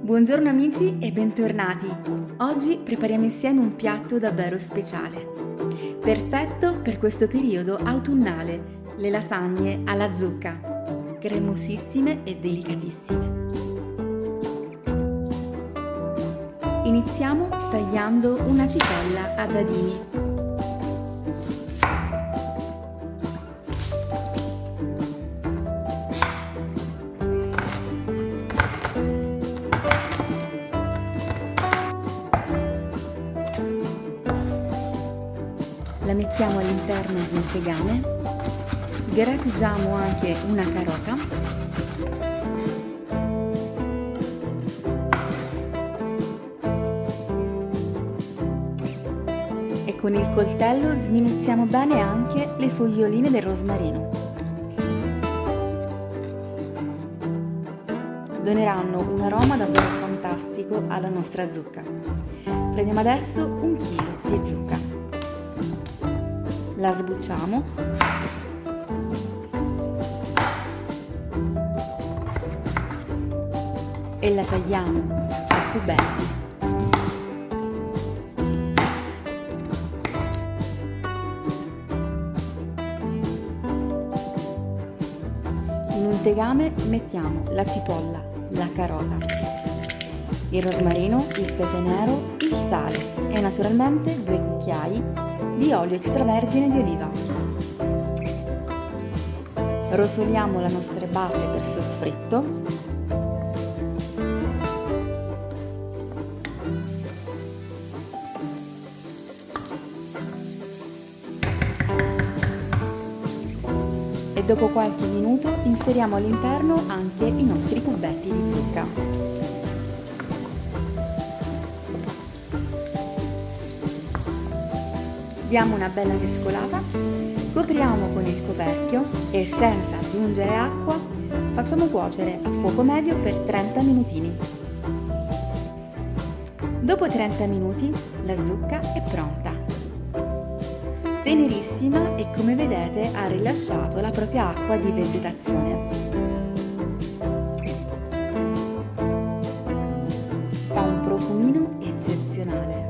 Buongiorno amici e bentornati! Oggi prepariamo insieme un piatto davvero speciale. Perfetto per questo periodo autunnale, le lasagne alla zucca, cremosissime e delicatissime. Iniziamo tagliando una cipolla a dadini. La mettiamo all'interno di un tegame, grattugiamo anche una carota e con il coltello sminuzziamo bene anche le foglioline del rosmarino. Doneranno un aroma davvero fantastico alla nostra zucca. Prendiamo adesso 1 chilo di zucca. La sbucciamo e la tagliamo a tubetti. In un tegame mettiamo la cipolla, la carota, il rosmarino, il pepe nero, il sale e naturalmente 2 cucchiai di olio extravergine di oliva. Rosoliamo la nostra base per soffritto e dopo qualche minuto inseriamo all'interno anche i nostri cubetti di zucca. Diamo una bella mescolata, copriamo con il coperchio e senza aggiungere acqua facciamo cuocere a fuoco medio per 30 minutini. Dopo 30 minuti la zucca è pronta. Tenerissima e come vedete ha rilasciato la propria acqua di vegetazione. Ha un profumino eccezionale.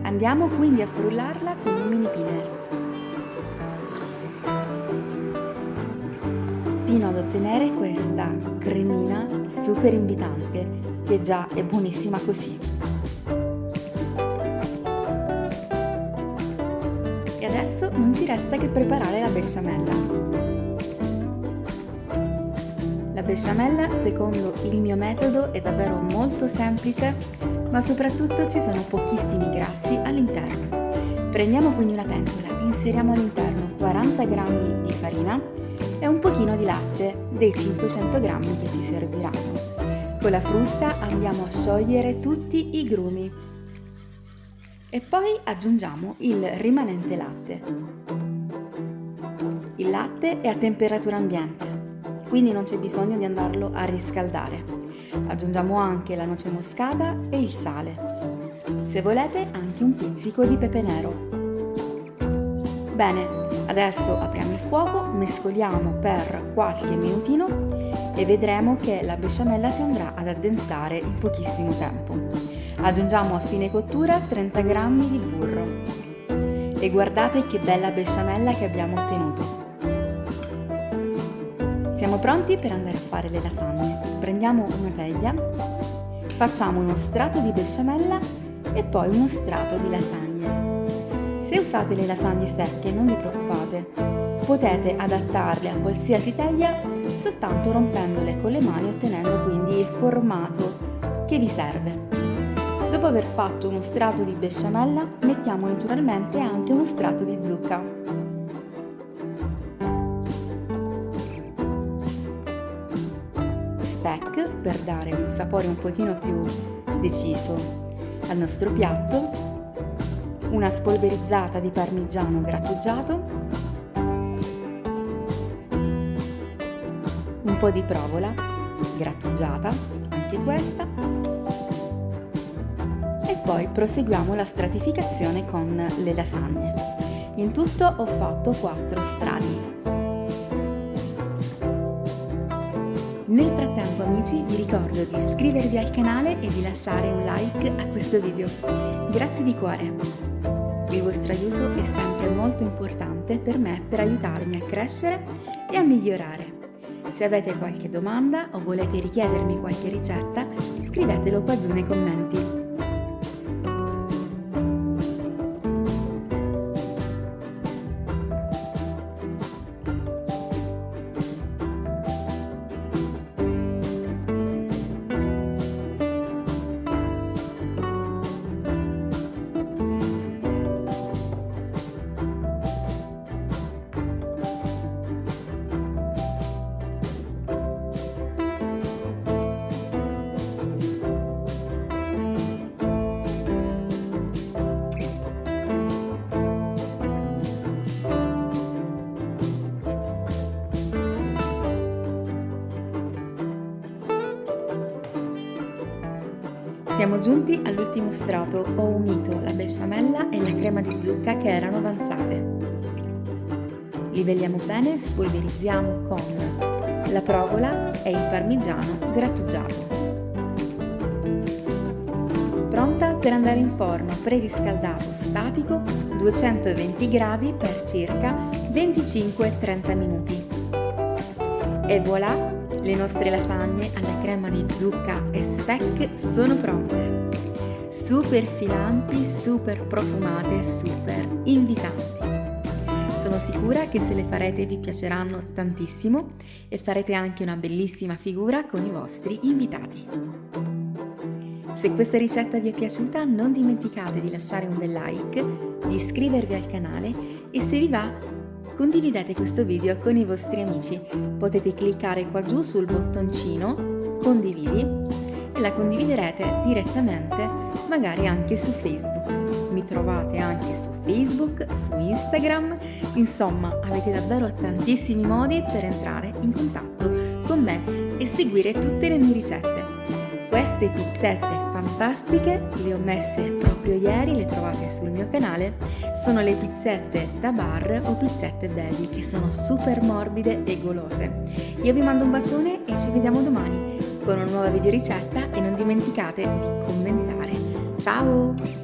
Andiamo quindi a frullarla con un mini pinner fino ad ottenere questa cremina super invitante che già è buonissima così. E adesso non ci resta che preparare la besciamella. La besciamella, secondo il mio metodo, è davvero molto semplice, ma soprattutto ci sono pochissimi grassi all'interno. Prendiamo quindi una pentola, inseriamo all'interno 40 g di farina e un pochino di latte, dei 500 g che ci serviranno. Con la frusta andiamo a sciogliere tutti i grumi e poi aggiungiamo il rimanente latte. Il latte è a temperatura ambiente, quindi non c'è bisogno di andarlo a riscaldare. Aggiungiamo anche la noce moscata e il sale. Se volete anche un pizzico di pepe nero. Bene, adesso apriamo il fuoco, mescoliamo per qualche minutino e vedremo che la besciamella si andrà ad addensare in pochissimo tempo. Aggiungiamo a fine cottura 30 g di burro. E guardate che bella besciamella che abbiamo ottenuto. Siamo pronti per andare a fare le lasagne. Prendiamo una teglia, facciamo uno strato di besciamella e poi uno strato di lasagne. Se usate le lasagne secche non vi preoccupate, potete adattarle a qualsiasi teglia soltanto rompendole con le mani, ottenendo quindi il formato che vi serve. Dopo aver fatto uno strato di besciamella mettiamo naturalmente anche uno strato di zucca. Speck per dare un sapore un pochino più deciso al nostro piatto, una spolverizzata di parmigiano grattugiato, un po' di provola grattugiata, anche questa, e poi proseguiamo la stratificazione con le lasagne. In tutto ho fatto 4 strati. Nel frattempo amici vi ricordo di iscrivervi al canale e di lasciare un like a questo video. Grazie di cuore! Il vostro aiuto è sempre molto importante per me per aiutarmi a crescere e a migliorare. Se avete qualche domanda o volete richiedermi qualche ricetta, scrivetelo qua giù nei commenti. Siamo giunti all'ultimo strato, ho unito la besciamella e la crema di zucca che erano avanzate. Livelliamo bene, spolverizziamo con la provola e il parmigiano grattugiato. Pronta per andare in forno preriscaldato statico 220 gradi per circa 25-30 minuti. E voilà! Le nostre lasagne alla crema di zucca e speck sono pronte. Super filanti, super profumate, super invitanti. Sono sicura che se le farete vi piaceranno tantissimo e farete anche una bellissima figura con i vostri invitati. Se questa ricetta vi è piaciuta non dimenticate di lasciare un bel like, di iscrivervi al canale e se vi va condividete questo video con i vostri amici. Potete cliccare qua giù sul bottoncino condividi e la condividerete direttamente, magari anche su Facebook. Mi trovate anche su Facebook, su Instagram, insomma avete davvero tantissimi modi per entrare in contatto con me e seguire tutte le mie ricette. Queste pizzette fantastiche le ho messe proprio ieri, le trovate sul mio canale, sono le pizzette da bar o pizzette baby che sono super morbide e golose. Io vi mando un bacione e ci vediamo domani con una nuova video ricetta e non dimenticate di commentare. Ciao!